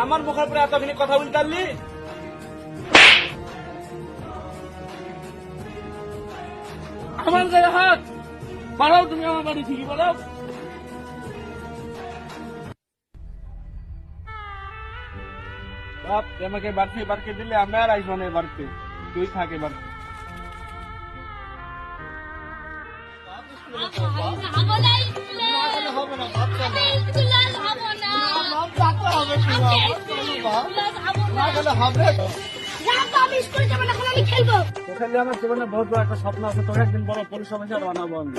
আমার মুখের উপরে এতখানি কথা বলতে পারলি? আমার গায়ে হাত বাড়াও, তুমি আমার বাড়ি থেকে বাড়াও। বাপ আমাকে বাড়তে দিলে আমি আর আসবো না বাড়তে, তুই থাকে বাড়তে। আমার জীবনে বহুত বড় একটা স্বপ্ন আছে, তোকে একদিন বড় পুলিশ অফিসার বানাবো আমি।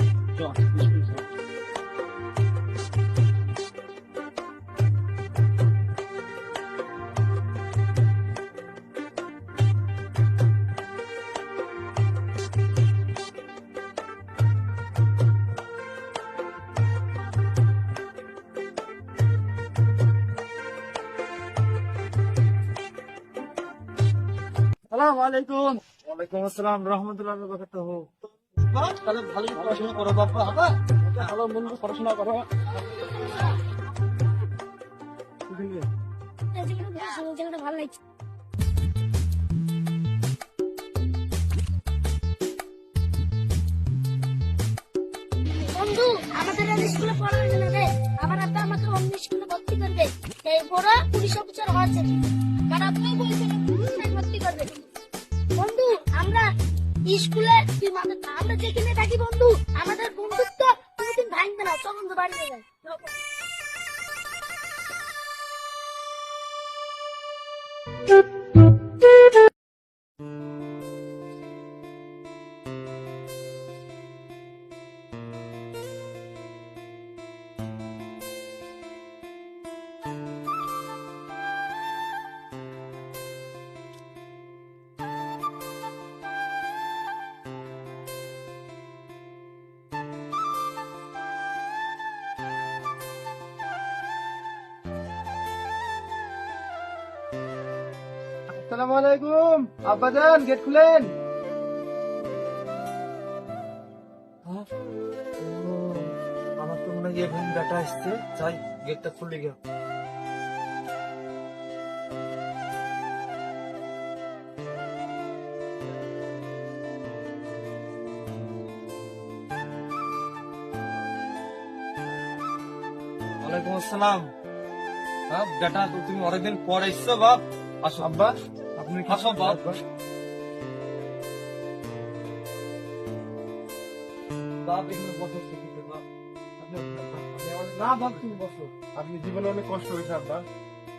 আসসালামু আলাইকুম। ওয়ালাইকুম আসসালাম রহমতুল্লাহ বারাকাতুহু। তাহলে ভালো পড়াশোনা করো বাবা, ভালো মন পড়াশোনা করো। ভালো লাগছে। বন্ধু, আমাদের স্কুলে পড়া হয়ে যাবে, আবার আপনি আমাকে অন্য স্কুলে ভর্তি করবে। এই বড় পুলিশ অফিসার হয়েছে, কারণ আপনি বলছেন পুলিশে ভর্তি করবে। বন্ধু, আমরা স্কুলে আমরা যেখানে থাকি বন্ধু, আমাদের বন্ধুত্ব কোনোদিন ভাঙবে না। চল বন্ধু, বাড়ি যাই। আসসালামু আলাইকুম। আব্বাজান গেট খুলেন। আমার তো মনে হয় এখন ডাটা আসছে, যাই গেটটা খুলে গেল। ওয়ালাইকুম আসসালাম। বাপ বেটা, তো তুমি অনেকদিন পর এসছো বাপ। আসো আব্বা, আপনি আসো বাপ। বাপ এখানে বসো, বাপ না বাপ তুমি বসো। আপনি জীবনে অনেক কষ্ট হয়েছে আব্বা,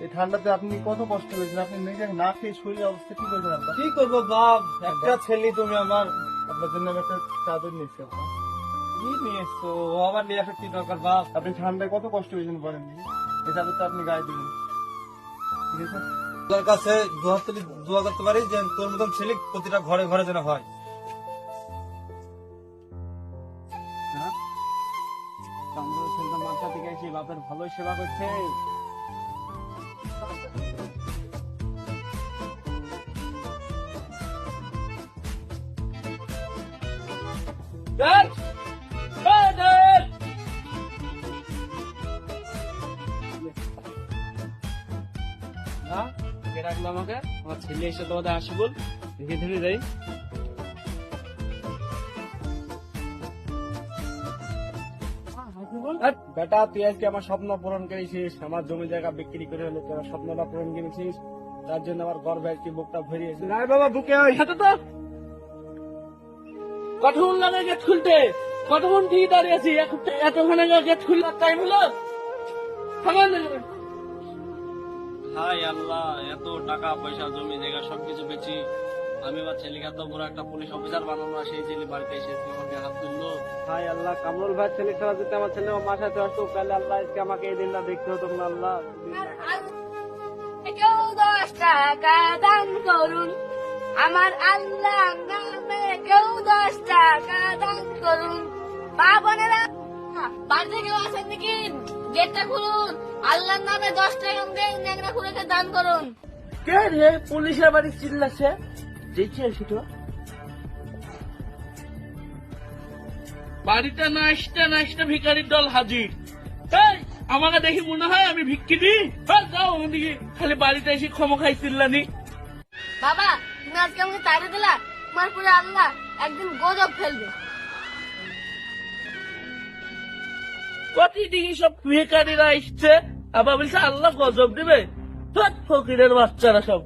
এই ঠান্ডাতে আপনি কত কষ্ট হয়েছেন, আপনি নিজে না খেয়ে শরীর অবস্থা কি করবেন আব্বা? কি করবো বাপ, একটা ছেলে তুমি আমার। আপনার জন্য আমি একটা চাদর নিয়েছি আব্বা। কি নিয়ে এসছো? ও আবার নিয়ে আসো কি দরকার বাপ? আপনি ঠান্ডায় কত কষ্ট হয়েছেন বলেন, এই চাদরটা আপনি গায়ে দিবেন, ঠিক আছে? তোর কাছে দোয়া করতে পারি যে তোর মতন ছেলে প্রতিটা ঘরে ঘরে যেন হয়। মাথা থেকে এসে বাপের ভালোই সেবা করছে। রাখলো আমাকে, আমার ছেলে এসে তোমাদের আসি বল, ধীরে ধীরে যাই। বেটা, তুই আজকে আমার স্বপ্ন পূরণ করেছিস, আমার জমি জায়গা বিক্রি করে হলে তোর স্বপ্নটা পূরণ করেছিস, তার জন্য আমার গর্বে আজকে বুকটা ভরিয়েছে। না বাবা, বুকে হাতে তো কতক্ষণ লাগে গেট খুলতে, কতক্ষণ ঠিক দাঁড়িয়ে আছি, এতক্ষণে গেট খুললার টাইম হলো। হাই আল্লাহ, এত টাকা পয়সা জমি জায়গা সবকিছু বেচি আমি আমার ছেলেকে এত বড় একটা পুলিশ অফিসার বানানো, সেই ছেলে বাড়িতে এসে আমাকে হাত তুললো। হাই আল্লাহ, কামরুল ভাই ছেলে ছাড়া যদি আমার ছেলে আমার সাথে আসতো, তাহলে আল্লাহ আজকে আমাকে এই দিনটা দেখতে হতো না। আল্লাহ, কেউ 10 টাকা দান করুন, আমার আল্লাহ নামে কেউ 10 টাকা দান করুন। মা বোনেরা, বাড়িতে কেউ আছেন নাকি? গেটটা খুলুন, আল্লাহর নামে 10 টাকা ন্যাংরা খুলেকে দান করুন। কে রে পুলিশের বাড়ি চিল্লাচ্ছে? দেখছি সেটা বাড়িতে নাচতে নাচতে ভিখারির দল হাজির। আমাকে দেখি মনে হয় আমি ভিক্ষি দিই? যাও ওদিকে, খালি বাড়িতে এসে ক্ষমা খাইছিলানি। বাবা তুমি আজকে আমাকে তাড়িয়ে দিলা, তোমার পরে আল্লাহ একদিন গজব ফেলবে। প্রতিদিন সব বেকারিরা আসছে, আবার বলছে আল্লাহ গজব দিবে। ফকিরের বাচ্চারা সব।